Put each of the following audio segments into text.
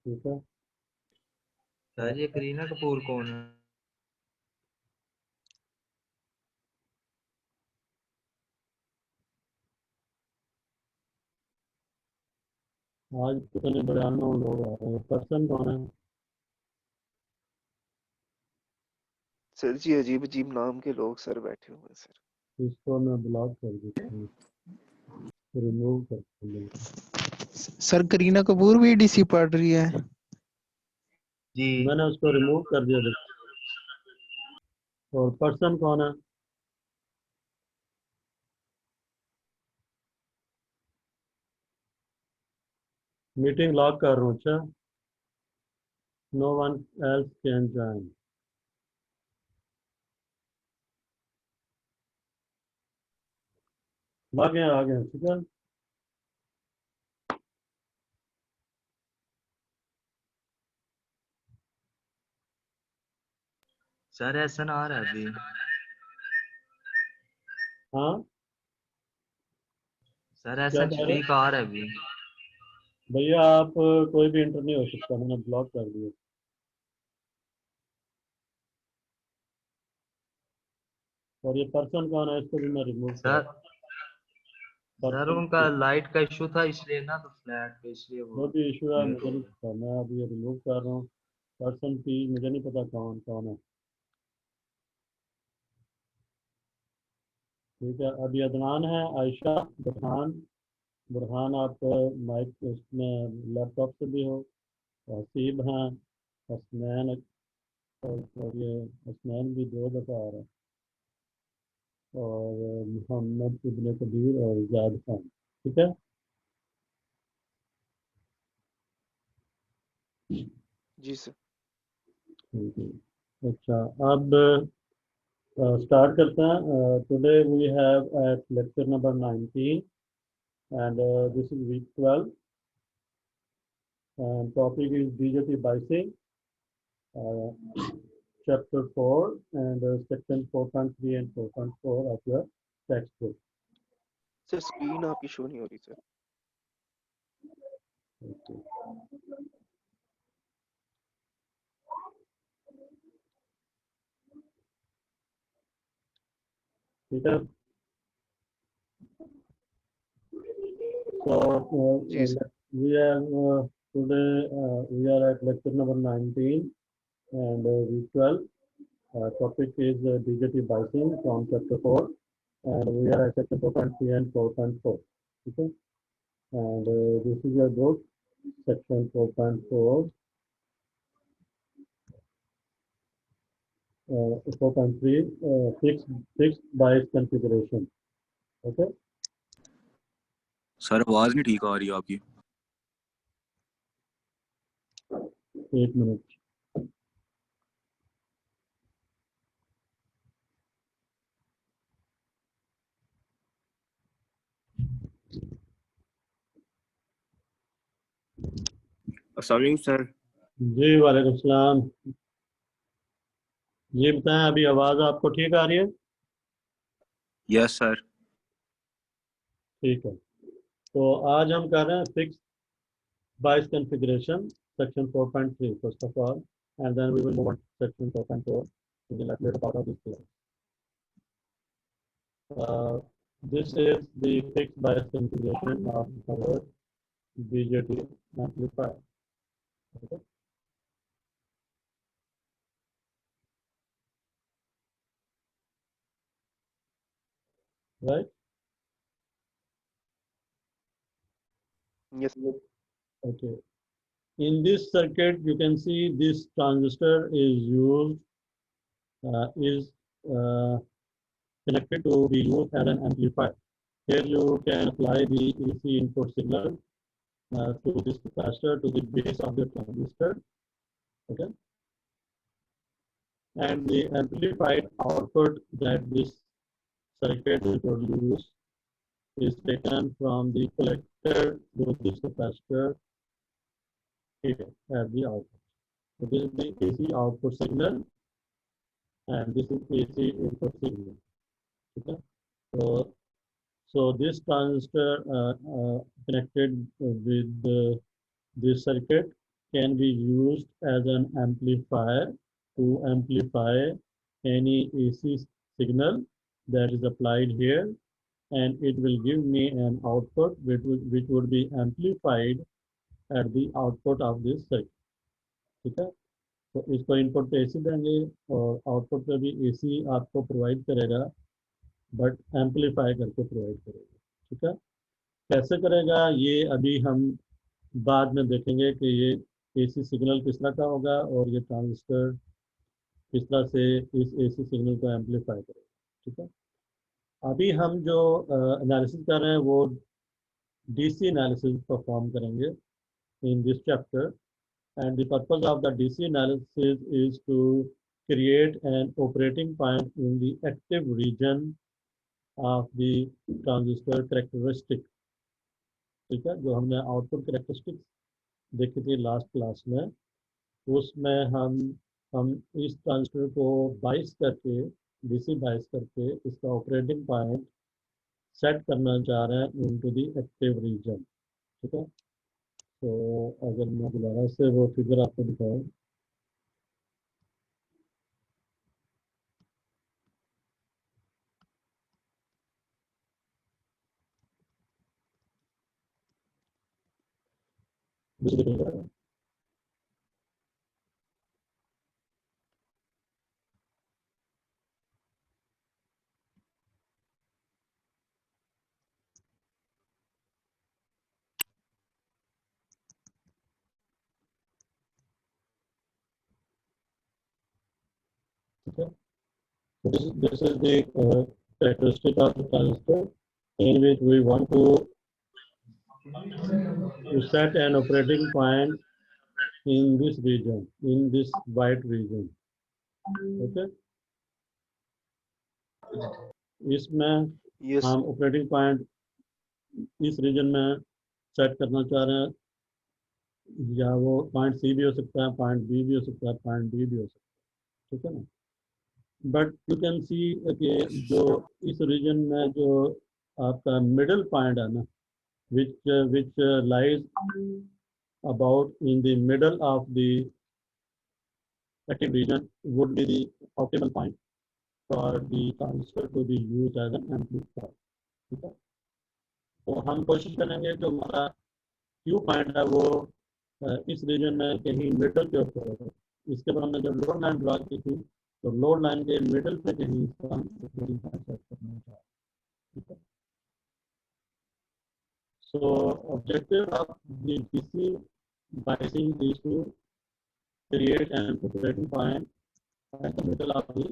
ठीक है। सर ये करीना कपूर कौन है? आज कितने बड़े अननोन लोग आ रहे हैं। पर्सन कौन है? सर जी अजीब अजीब नाम के लोग सर बैठे हुए हैं सर। इसको मैं ब्लॉक कर देता हूँ, रिमूव कर दूंगा। सर करीना कपूर भी डीसी पढ़ रही है। जी मैंने उसको रिमूव कर दिया। और पर्सन कौन है? मीटिंग लॉक कर रहा हूँ। अच्छा, no one else can join. आ गए ठीक है। सर ऐसा ना आ रहा है अभी। हाँ, सर क्या ऐसा कह रहे स्पीक आ रहा है अभी। भैया? आप कोई भी इंटर नहीं हो सकता, मैंने ब्लॉक कर दिया। और ये पर्सन कौन है? इसको भी मैं रिमूव कर। सर सर उनका लाइट का इशू था इसलिए ना, तो फ्लैट पे इसलिए वो वो भी इशू है, म्यूट मुझे हो नहीं गया। पता। मैं अभी ये रिमूव कर रहा हूँ। पर्सन की मुझे नहीं पता कौन कौन है। ठीक है। अभी अदनान है, आयशा, बुरहान। बुरहान आप माइक उसमें लैपटॉप से भी हो। हसीब हैं, हसनैन। और ये हसनैन भी 2 दफ़ा आ रहा है। और मोहम्मद इब्ने कबीर और जाद खान। ठीक है। जी सर। ठीक है। अच्छा, अब स्टार्ट करते हैं। Today we have at lecture number 19 and this is week 12 and topic is BJT biasing, chapter 4 and section 4.3 and 4.4 of your textbook. Sir screen आपकी शो नहीं हो रही सर। Okay. ठीक है। So जी sir. we have today we are at lecture number 19 and week 12. Topic is BJT biasing from chapter 4 and we are at section 4.3 and 4.4. Okay. And this is your book, section 4.4, 4.3, fixed bias configuration. Okay. Sir आवाज नहीं ठीक आ रही आपकी। 1 minute. अस्सलाम वालेकुम sir. जी वालेकुम सलाम। जी बताएं, अभी आवाज़ आपको ठीक आ रही है? Yes sir. ठीक है। तो आज हम कर रहे हैं fix bias configuration, section 4.3 first of all, and then we will move on section 4.4 in the later part of this class. This is the fixed bias configuration of our BJT amplifier. Okay. Right? Yes. Okay. In this circuit, you can see this transistor is used, is connected to be used as an amplifier. Here you can apply the AC input signal to this capacitor to the base of the transistor. Okay. And the amplified output that this circuit will produce is taken from the collector to this capacitor here at the output. So this is the AC output signal and this is AC input signal. Okay. So this transistor connected with this circuit can be used as an amplifier to amplify any AC signal that is applied here, and it will give me an output which would be amplified at the output of this circuit. ठीक है, तो इसको input पे AC देंगे और output पे भी AC आपको प्रोवाइड करेगा, बट एम्पलीफाई करके प्रोवाइड करेगा। ठीक है, कैसे करेगा ये अभी हम बाद में देखेंगे कि ये AC सिग्नल किस तरह का होगा और ये ट्रांजिस्टर किस तरह से इस AC सिग्नल को एम्पलीफाई करेगा। ठीक है, अभी हम जो एनालिसिस कर रहे हैं वो DC एनालिसिस परफॉर्म करेंगे in this chapter, and the purpose of the DC analysis is to create an operating point in the active region of the transistor characteristic। ठीक है, जो हमने आउटपुट कैरेक्टरिस्टिक्स देखी थी लास्ट क्लास में, उसमें हम इस ट्रांजिस्टर को बाइस करके, DC बाइस करके इसका ऑपरेटिंग पॉइंट सेट करना चाह रहे हैं इनटू द एक्टिव रीजन। ठीक है, तो अगर मैं दोबारा से वो फिगर आपको दिखाऊं, okay. So this is the characteristic of the transistor in which we want to set an operating point in this region, in this white region। Okay, इसमें यस हम ऑपरेटिंग पॉइंट इस रीजन में set करना चाह रहे हैं, या वो पॉइंट सी भी हो सकता है, पॉइंट बी भी हो सकता है, पॉइंट डी भी हो सकता है। ठीक है ना, बट यू कैन सी कि जो इस रीजन में जो आपका मिडल पॉइंट है ना, which lies about in the middle of the active region would be the optimal point for the transistor to be used as an amplifier। ठीक है, तो हम कोशिश करेंगे जो हमारा Q पॉइंट है वो इस रीजन में कहीं मिडल के ऊपर होगा। इसके बाद हमने जब लोड लाइन ड्रॉ की थी तो लोड लाइन के मिडल पे कहीं इसका हम ऑपरेटिंग पॉइंट सेट करना चाहते हैं। ठीक है, so objective of the DC biasing is to create an operating point at the middle of the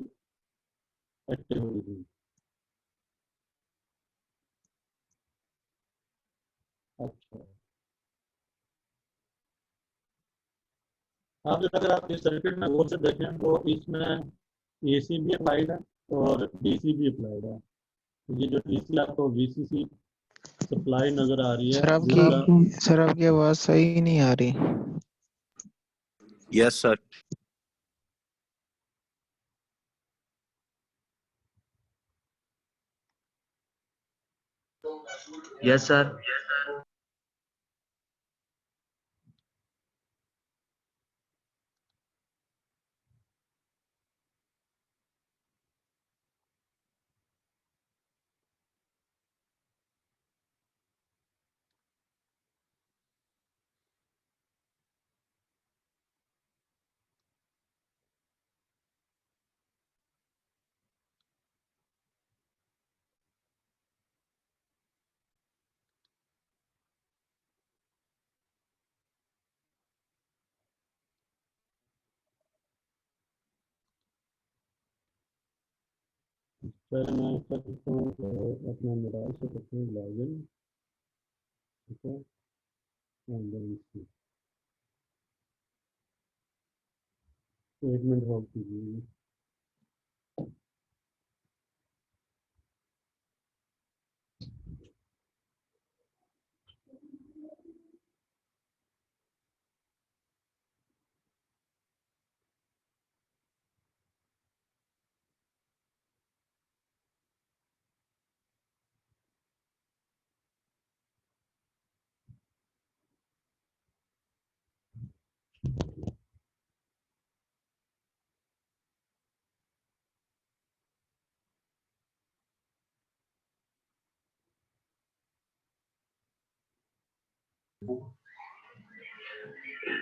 active region। अच्छा, अब अगर आप इस सर्किट में गौर से देखें तो इसमें AC भी अप्लाइड है और DC भी अप्लाइड है। ये जो DC आपको VCC सप्लाई नजर आ रही है, सर आपकी आवाज सही नहीं आ रही। Yes sir. Yes sir. पहले मैं कर सकता हूँ तो अपना मोबाइल से करते हैं लॉगिन। ठीक है, and then see। एक मिनट होल्ड कीजिए।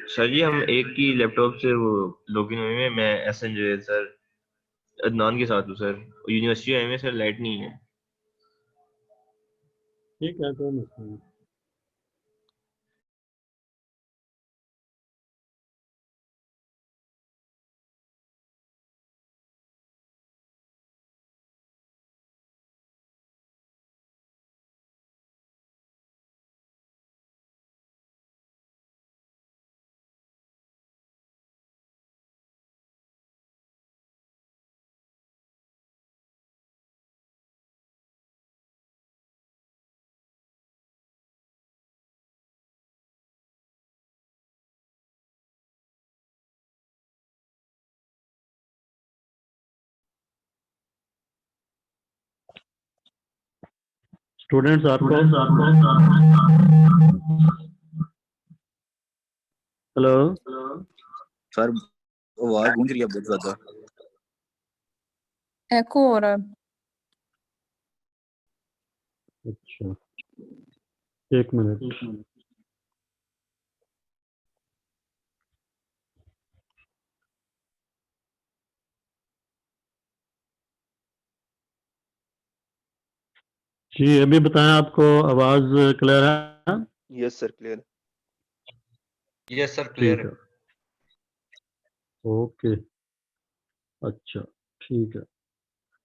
सर जी हम एक ही लैपटॉप से वो लॉगिन हुए हैं। मैं एसएन जो है सर अदनान के साथ हूँ सर। यूनिवर्सिटी आए हुए हैं सर, लाइट नहीं है। ठीक है, कोई मसला नहीं। स्टूडेंट्स आपको हेलो, सर आवाज गूंज रही है बहुत ज्यादा। एको हो रहा है। अच्छा, एक मिनट। जी अभी बताएं, आपको आवाज क्लियर है? Yes sir, clear. Yes sir, clear ठीक है। है, ओके, अच्छा, ठीक है।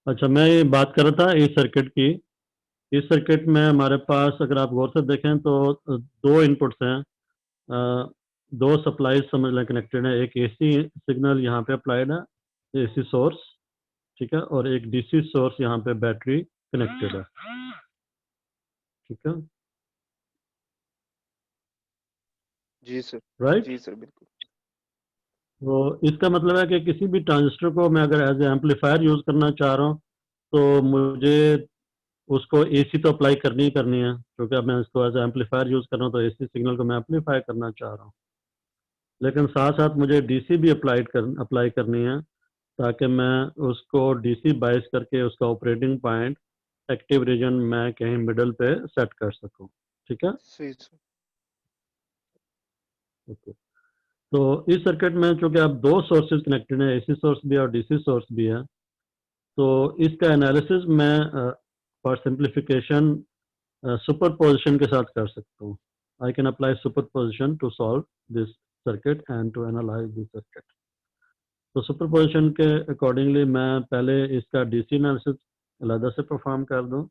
अच्छा, मैं ये बात कर रहा था इस सर्किट की। इस सर्किट में हमारे पास अगर आप गौर से देखें तो दो इनपुट्स हैं, दो सप्लाई समझ लें कनेक्टेड है। एक एसी सिग्नल यहाँ पे अप्लाइड है, एसी सोर्स, ठीक है, और एक डीसी सोर्स यहाँ पे बैटरी कनेक्टेड है, ठीक है, जी सर। राइट। जी सर, बिल्कुल। तो इसका मतलब है कि किसी भी ट्रांजिस्टर को मैं अगर एज ए एम्पलीफायर यूज करना चाह रहा हूँ तो मुझे उसको एसी तो अप्लाई करनी ही करनी है, क्योंकि अब मैं इसको एज ए एम्पलीफायर यूज कर रहा हूँ तो एसी सिग्नल को मैं एम्पलीफाई करना चाह रहा हूँ। लेकिन साथ साथ मुझे डीसी भी अप्लाई करनी है, ताकि मैं उसको डीसी बायस करके उसका ऑपरेटिंग पॉइंट एक्टिव रीजन में कहीं मिडल पे सेट कर सकूं, ठीक है, सही सर। ओके। तो इस सर्किट में चूंकि अब दो सोर्सेज कनेक्टेड हैं, एसी सोर्स भी और डीसी सोर्स भी है, तो इसका एनालिसिस मैं फॉर सिंप्लीफिकेशन सुपरपोजिशन के साथ कर सकता हूँ। I can apply superposition to solve this circuit and to analyze this circuit. तो सुपरपोजिशन के अकॉर्डिंगली मैं पहले इसका डीसी एनालिसिस अलहदा से परफॉर्म कर दूँ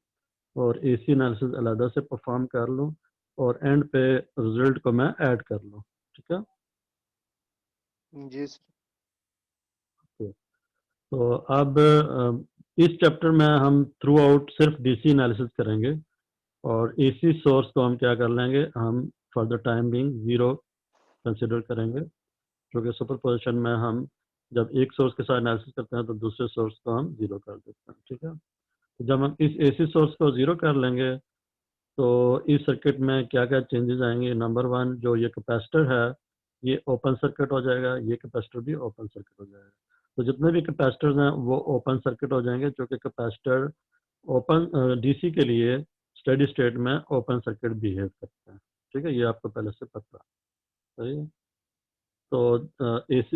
और एसी एनालिसिस अलहदा से परफॉर्म कर लूँ और एंड पे रिजल्ट को मैं ऐड कर लूँ, ठीक है। जी सर। तो अब इस चैप्टर में हम थ्रू आउट सिर्फ डीसी एनालिसिस करेंगे और एसी सोर्स को हम क्या कर लेंगे, हम for the time being zero consider करेंगे, क्योंकि सुपरपोजिशन में हम जब एक सोर्स के साथ एनालिसिस करते हैं तो दूसरे सोर्स को हम जीरो कर देते हैं, ठीक है। तो जब हम इस एसी सोर्स को जीरो कर लेंगे तो इस सर्किट में क्या क्या चेंजेस आएंगे। नंबर वन, जो ये कैपेसिटर है ये ओपन सर्किट हो जाएगा, ये कैपेसिटर भी ओपन सर्किट हो जाएगा। तो जितने भी कैपेसिटर्स हैं वो ओपन सर्किट हो जाएंगे, क्योंकि कैपेसिटर ओपन डीसी के लिए स्टेडी स्टेट में ओपन सर्किट बिहेव करते हैं, ठीक है, ये आपको पहले से पता है, सही है। तो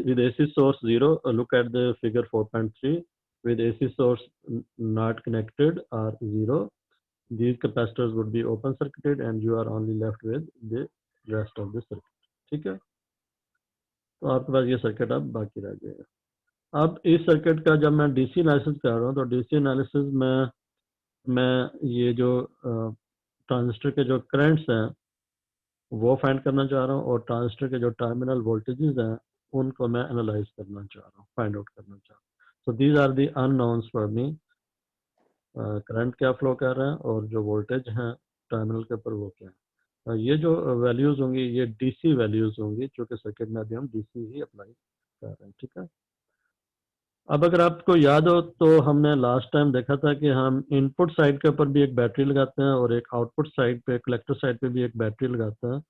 with AC source 0, look at the figure 4.3. With AC source not connected or 0, these capacitors would be open circuited and you are only left with the rest of the circuit, ठीक है। तो आपके पास ये सर्किट अब बाकी रह जाएगा। अब इस सर्किट का जब मैं डीसी एनालिसिस कर रहा हूँ तो डीसी एनालिसिस में मैं ये जो ट्रांजिस्टर के जो करंट्स हैं वो फाइंड करना चाह रहा हूँ और ट्रांजिस्टर के जो टर्मिनल वोल्टेजेस हैं उनको मैं एनालाइज करना चाह रहा हूँ, फाइंड आउट करना चाह रहा हूँ। So these are the unknowns for me. Current क्या फ्लो कर रहा है और जो वोल्टेज हैं टर्मिनल के ऊपर वो क्या है। ये जो वैल्यूज होंगी ये डीसी वैल्यूज होंगी, क्योंकि सर्किट में अभी हम डीसी ही अप्लाई कर रहे हैं, ठीक है। अब अगर आपको याद हो तो हमने लास्ट टाइम देखा था कि हम इनपुट साइड के ऊपर भी एक बैटरी लगाते हैं और एक आउटपुट साइड पे, कलेक्टर साइड पे भी एक बैटरी लगाते हैं,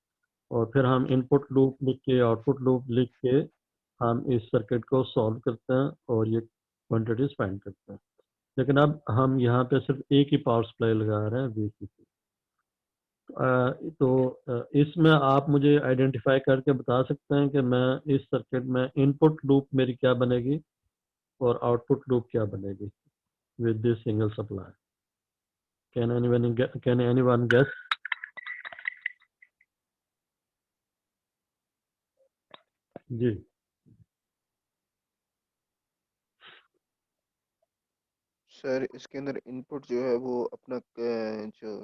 और फिर हम इनपुट लूप लिख के आउटपुट लूप लिख के हम इस सर्किट को सॉल्व करते हैं और ये क्वांटिटीज फाइंड करते हैं। लेकिन अब हम यहाँ पे सिर्फ एक ही पावर सप्लाई लगा रहे हैं, VCC। इसमें आप मुझे आइडेंटिफाई करके बता सकते हैं कि मैं इस सर्किट में इनपुट लूप मेरी क्या बनेगी और आउटपुट लूप क्या बनेगी with this single supply. Can anyone guess? जी सर इसके अंदर इनपुट जो है वो अपना जो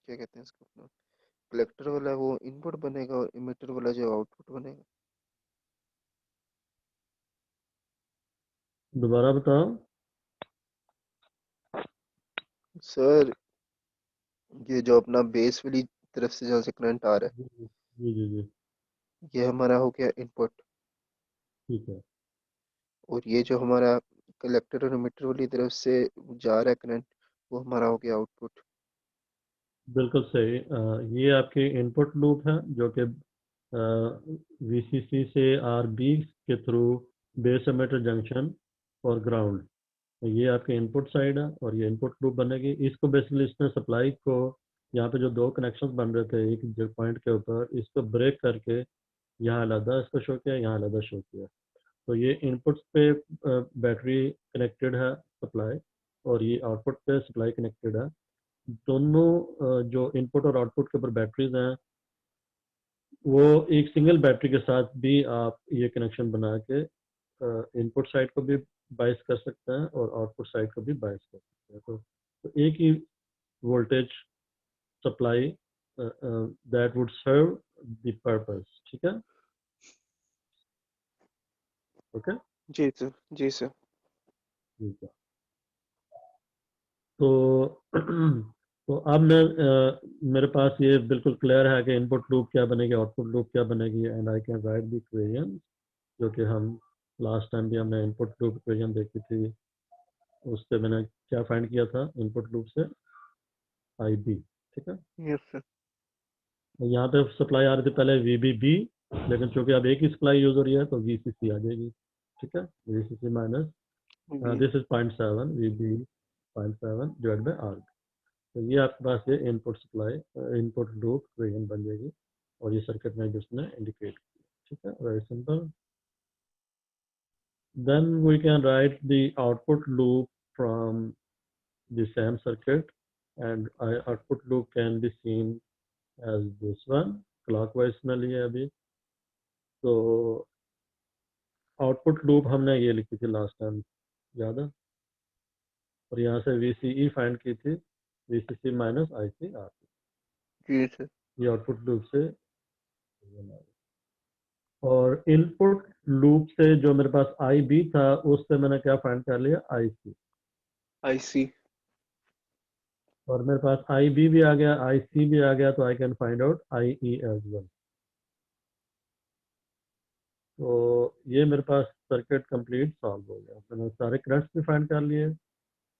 क्या कहते हैं इसको, अपना कलेक्टर वाला वो इनपुट बनेगा और इमिटर वाला जो आउटपुट बनेगा। दोबारा बताओ। सर ये जो अपना बेस वाली तरफ से जहाँ से करंट आ रहा जी जी जी जी, है ये हमारा हो गया इनपुट, ठीक है। और ये जो हमारा कलेक्टर और इमिटर वाली तरफ से जा रहा है करंट वो हमारा हो गया आउटपुट। बिल्कुल सही। ये आपकी इनपुट लूप है जो कि वीसीसी से आरबी के थ्रू बेस एमिटर जंक्शन और ग्राउंड, ये आपके इनपुट साइड है और ये इनपुट लूप बनेगी। इसको बेसिकली इसने सप्लाई को, यहाँ पे जो दो कनेक्शंस बन रहे थे एक जो पॉइंट के ऊपर, इसको ब्रेक करके यहाँ अलग इसको शो किया, यहाँ अलग शो किया। तो ये इनपुट पे बैटरी कनेक्टेड है सप्लाई, और ये आउटपुट पे सप्लाई कनेक्टेड है। दोनों जो इनपुट और आउटपुट के ऊपर बैटरीज हैं, वो एक सिंगल बैटरी के साथ भी आप ये कनेक्शन बना के इनपुट साइड को भी बाइस कर सकते हैं और आउटपुट साइड को भी बाइस कर सकते हैं। तो एक ही voltage supply that would serve the purpose. ठीक है, ओके, जी सर, जी सर। ठीक है। तो तो अब मेरे पास ये बिल्कुल क्लियर है कि इनपुट लूप क्या बनेगी, आउटपुट लूप क्या बनेगी, and I can write the equation जो कि हम लास्ट टाइम भी हमने इनपुट लूप इक्वेशन देखी थी। उससे मैंने क्या फाइंड किया था इनपुट लूप से, आई बी। ठीक है, यस सर। यहाँ पे सप्लाई आ रही थी पहले वी बी बी, लेकिन चूंकि अब एक ही सप्लाई यूज हो रही है तो वी सी सी आ जाएगी। ठीक है, V C C minus this is 0.7 V B 0.7 divide by R. तो ये आपके पास ये input supply input loop equation बन जाएगी, और ये सर्किट में जिसने इंडिकेट किया। ठीक है, very simple. Then we can write the output loop from the same circuit, and output loop can be seen as this one, clockwise में लिए अभी। तो आउटपुट लूप हमने ये लिखी थी लास्ट टाइम, याद है? और यहाँ से VCE फाइंड की थी, VCC माइनस ICR। जी सर। ये आउटपुट लूप से, और इनपुट लूप से जो मेरे पास IB था उससे मैंने क्या फाइंड कर लिया, IC। आई सी। और मेरे पास IB भी आ गया, IC भी आ गया, तो I can find out IE as well. तो ये मेरे पास सर्किट कंप्लीट सॉल्व हो गया। मैंने सारे करंट्स भी फाइंड कर लिए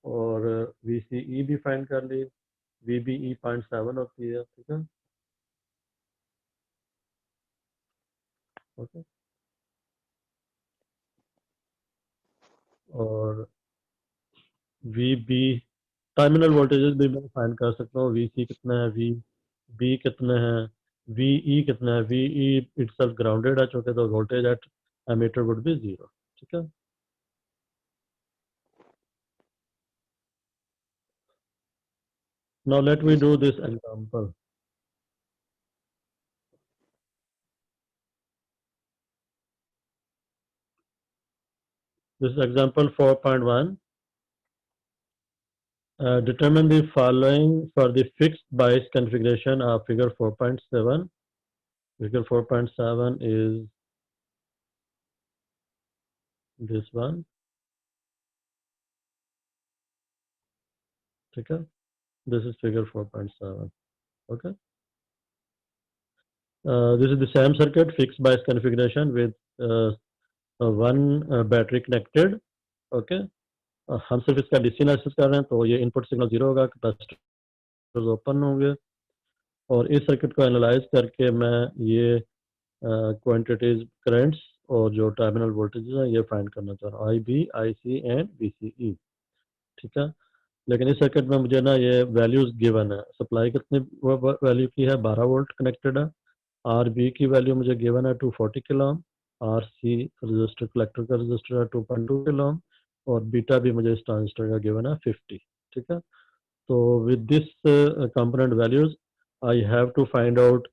और VCE भी फाइंड कर ली, VBE 0.7 होती है। ठीक है, ओके। और VB टर्मिनल वोल्टेजेस भी मैं फाइंड कर सकता हूँ, VC कितना है, VB कितना है, VE कितना है। VE इटसेल्फ ग्राउंडेड है चूंकि, तो voltage at ammeter would be 0। ठीक है, now let me do this example. This is example 4.1. Determine the following for the fixed bias configuration of figure 4.7. Figure 4.7 is this one. Okay, this is figure 4.7. Okay, this is the same circuit, fixed bias configuration with one battery connected. Okay, हम सिर्फ इसका DC analysis कर रहे हैं, तो ये input signal 0 होगा, capacitor open होंगे, और इस सर्किट को एनालाइज करके मैं ये क्वांटिटीज करंट्स और जो टर्मिनल वोल्टेजेस हैं ये फाइंड करना चाह रहा हूँ, IB, IC एंड VCE। ठीक है, लेकिन इस सर्किट में मुझे ना ये वैल्यूज गिवन है। सप्लाई कितनी वैल्यू की है, 12 वोल्ट कनेक्टेड है। आर बी की वैल्यू मुझे गिवन है 240 kilo ohm. R C resistor collector का रजिस्टर है 2.2 किलो ओम। और बीटा भी मुझे इस ट्रांजिस्टर का गिवन है 50। ठीक है, तो with this component values I have to find out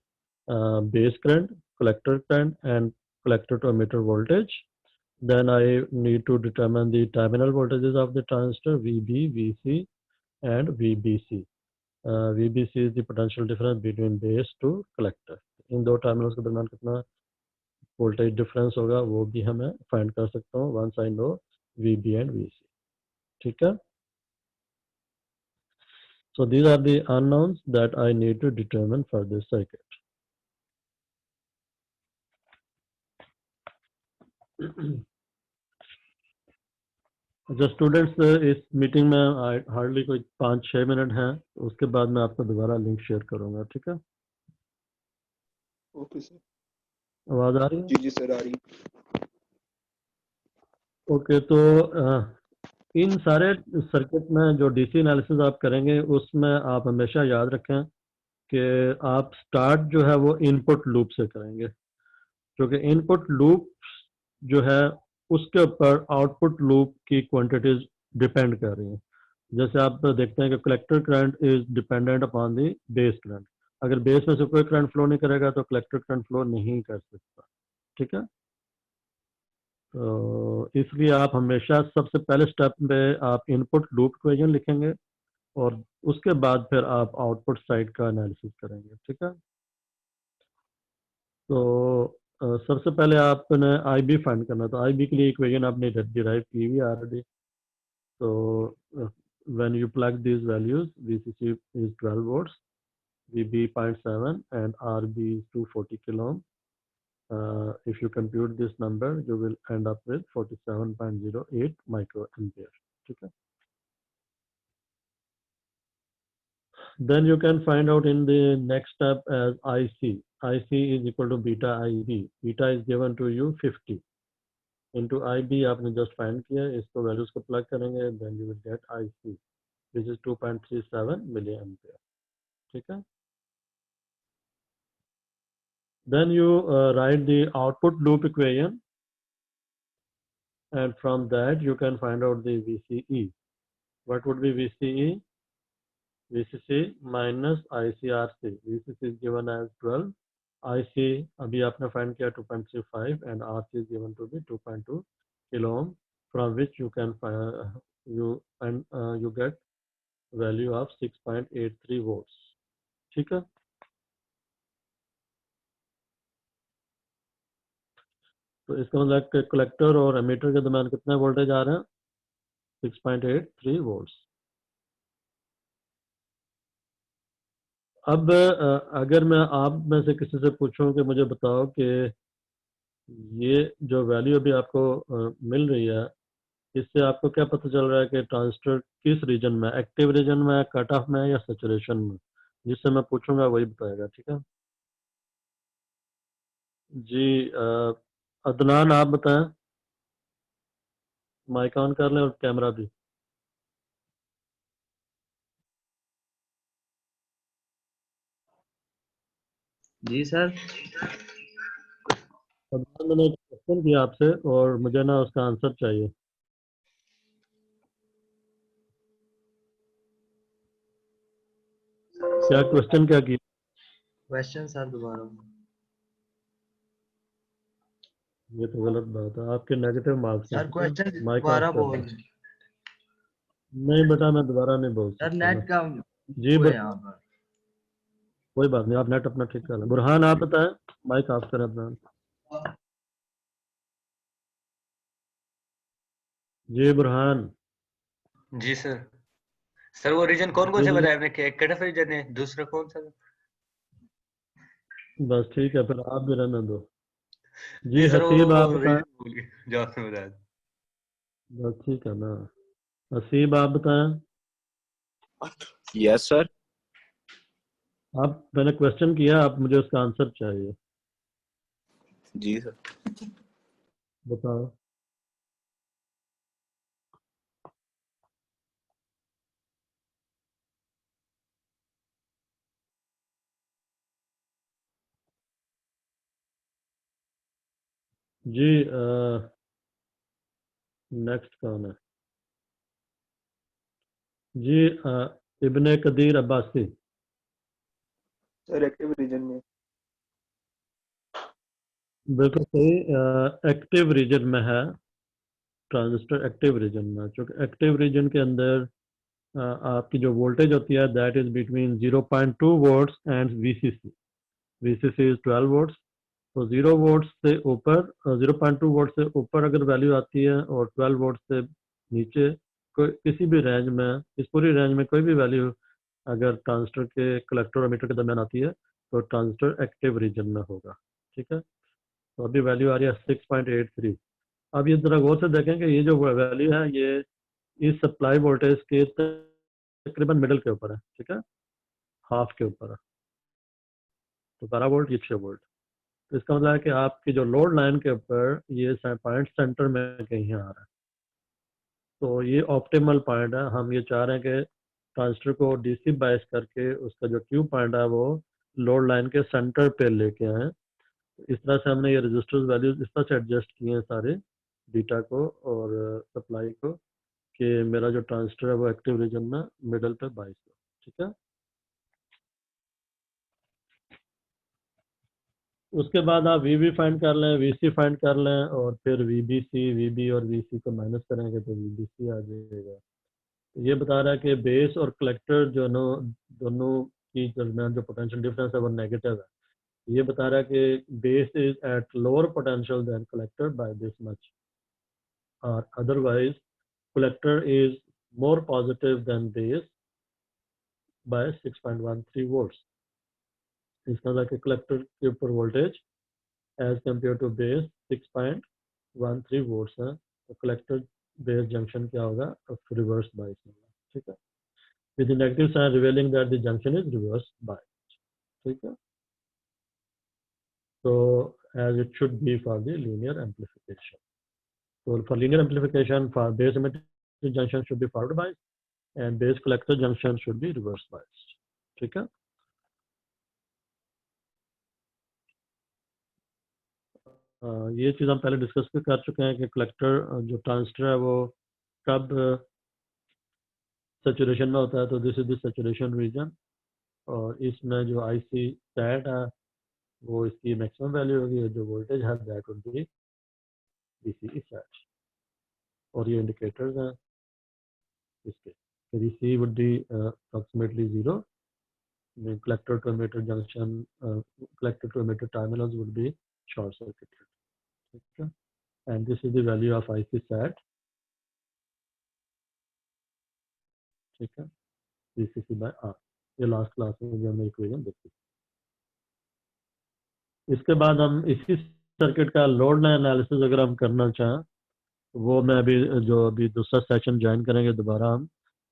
base current, collector current, and collector to emitter voltage. Then I need to determine the terminal voltages of the transistor VB, VC, and VBC. VBC is the potential difference between base to collector. इन दो terminals के दरमियान कितना voltage difference होगा वो भी हमें find कर सकता हूँ once I know VB and VC. ठीक है, so these are the unknowns that I need to determine for this circuit. अच्छा स्टूडेंट्स, इस मीटिंग में हार्डली कोई 5-6 मिनट हैं, उसके बाद मैं आपको दोबारा लिंक शेयर करूंगा। ठीक है, ओके सर। आवाज आ रही है? जी जी सर, आ रही है। ओके, तो इन सारे सर्किट में जो डीसी एनालिसिस आप करेंगे उसमें आप हमेशा याद रखें कि आप स्टार्ट जो है वो इनपुट लूप से करेंगे, क्योंकि इनपुट लूप जो है उसके ऊपर आउटपुट लूप की क्वांटिटीज डिपेंड कर रही हैं। जैसे आप देखते हैं कि collector current is dependent upon the base current. अगर बेस में से कोई करंट फ्लो नहीं करेगा तो कलेक्टर करंट फ्लो नहीं कर सकता। ठीक है, तो इसलिए आप हमेशा सबसे पहले स्टेप में आप इनपुट लूप इक्वेशन लिखेंगे और उसके बाद फिर आप आउटपुट साइड का एनालिसिस करेंगे। ठीक है, तो सबसे पहले आपने आई बी फाइंड करना, तो आई बी के लिए इक्वेशन आपने डिराइव की हुई ऑलरेडी। तो when you plug these values, VCC is 12 volts, VB 0.7, and RB is 240 kilo ohm. If you compute this number, you will end up with 47.08 microampere. ठीक है, then you can find out in the next step as IC. IC is equal to beta IB. Beta is given to you 50 into IB आपने just find किया, इसको values को plug करेंगे, then you will get IC, which is 2.37 milliampere. ठीक है, then you write the output loop equation, and from that you can find out the VCE. What would be VCE? VCC minus ICRC. VCC is given as 12, IC अभी आपने find किया 2.35, and RC is given to be 2.2 kilo ohm, from which you can find you get value of 6.83 volts. ठीक है, तो इसका मतलब collector और ammeter के दरमियान कितने वोल्टेज आ रहे हैं? 6.83 वोल्ट्स। अब अगर मैं आप में से किसी से पूछूं कि मुझे बताओ कि ये जो वैल्यू अभी आपको मिल रही है, इससे आपको क्या पता चल रहा है कि ट्रांजिस्टर किस रीजन में, एक्टिव रीजन में, कट ऑफ में, या सैचुरेशन में? जिससे मैं पूछूंगा वही बताएगा। ठीक है जी, अदनान आप बताएं, माइक ऑन कर लें और कैमरा भी। जी सर। अदनान, मैंने एक क्वेश्चन किया आपसे और मुझे ना उसका आंसर चाहिए। क्या क्वेश्चन क्या किया? क्वेश्चन सर दोबारा। ये तो गलत बात है, आपके नेगेटिव मार्क्स हैं। सर क्वेश्चन माइक ऑफ दोबारा कर बोल। दें। नहीं बेटा, मैं दोबारा नहीं बोल सर सकता। नेट का जी वो है यहाँ पर। कोई बात नहीं, आप नेट अपना ठीक कर लें। बुरहान आप बताएं, माइक ऑफ करें अपना। जी बुरहान। जी सर। सर वो रीजन कौन कौन जी से जी, बताया आपने? कट ऑफ रीजन है, दूसरा कौन सा? बस ठीक है, फिर आप भी रहने दो। जी जी सर हसीब आप वो बताएं। रीजन भूल गए जो आपने बताया। बस ठीक है ना, हसीब आप बताएं। Yes sir. आप, मैंने क्वेश्चन किया, आप मुझे उसका आंसर चाहिए। जी सर। बताओ। जी नेक्स्ट कौन है? जी Ibne Qadeer Abbasi. Sir active region में। बिल्कुल सही, एक्टिव रीजन में है ट्रांजिस्टर, एक्टिव रीजन में, क्योंकि एक्टिव रीजन के अंदर आपकी जो वोल्टेज होती है that is between 0.2 volts and VCC. VCC is 12 volts. तो 0 वोल्ट से ऊपर 0.2 वोल्ट से ऊपर अगर वैल्यू आती है और 12 वोल्ट से नीचे कोई किसी भी रेंज में, इस पूरी रेंज में कोई भी वैल्यू अगर ट्रांजिस्टर के कलेक्टर और मीटर के दरमियान आती है तो ट्रांजिस्टर एक्टिव रीजन में होगा। ठीक है, तो अभी वैल्यू आ रही है 6.83। अब ये जरा गौर से देखें कि ये जो वैल्यू है ये इस सप्लाई वोल्टेज के तकरीबन मिडल के ऊपर है। ठीक है, हाफ के ऊपर है, तो 12 वोल्ट, ये 6 वोल्ट। तो इसका मतलब है कि आपकी जो लोड लाइन के ऊपर ये पॉइंट सेंटर में कहीं आ रहा है, तो ये ऑप्टिमल पॉइंट है। हम ये चाह रहे हैं कि ट्रांजिस्टर को डीसी बायस करके उसका जो ट्यूब पॉइंट है वो लोड लाइन के सेंटर पे लेके आए। इस तरह से हमने ये रजिस्टर्स वैल्यूज इस तरह से एडजस्ट किए हैं सारे बीटा को और सप्लाई को कि मेरा जो ट्रांजिस्टर है वो एक्टिव रीजन में मिडल पे 22 हो। ठीक है, उसके बाद आप वी फाइंड कर लें, वीसी फाइंड कर लें और फिर वीबीसी, वीबी और वीसी को माइनस करेंगे तो वीबीसी आ जाएगा। ये बता रहा है कि बेस और कलेक्टर दोनों की दरमियान जो पोटेंशियल डिफरेंस है वो नेगेटिव है। ये बता रहा है कि base is at lower potential than collector by this much, और otherwise collector is more positive than base by 6.13 volts. इसका मतलब कि कलेक्टर के ऊपर voltage as compared to base 6.13 volts है, तो कलेक्टर बेस जंक्शन क्या होगा, रिवर्स बायस होगा। ठीक है, with the negative sign revealing that the junction is reverse biased. ठीक है, so as it should be for the linear amplification. So for linear amplification, for base emitter junction should be forward biased and base collector junction should be reverse biased. ठीक है, ये चीज़ हम पहले discuss भी कर चुके हैं कि कलेक्टर जो ट्रांजिस्टर है वो कब सैचुरेशन में होता है, तो this is the saturation region, और इसमें जो आईसी सैट है वो इसकी मैक्सिमम वैल्यू होगी, जो वोल्टेज है that would be VCE sat, और ये इंडिकेटर्स हैं इसके। VCE would be approximately 0. The collector to emitter junction, collector to emitter terminals would be short circuited. Okay? And this is the value of IC sat. ठीक है, VCC by R। ये last class में जो हमने equation देखी। इसके बाद हम इसी सर्किट का लोड लाइन एनालिसिस अगर हम करना चाहें वो मैं अभी दूसरा सेशन ज्वाइन करेंगे दोबारा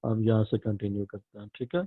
हम यहाँ से कंटिन्यू करते हैं। ठीक है।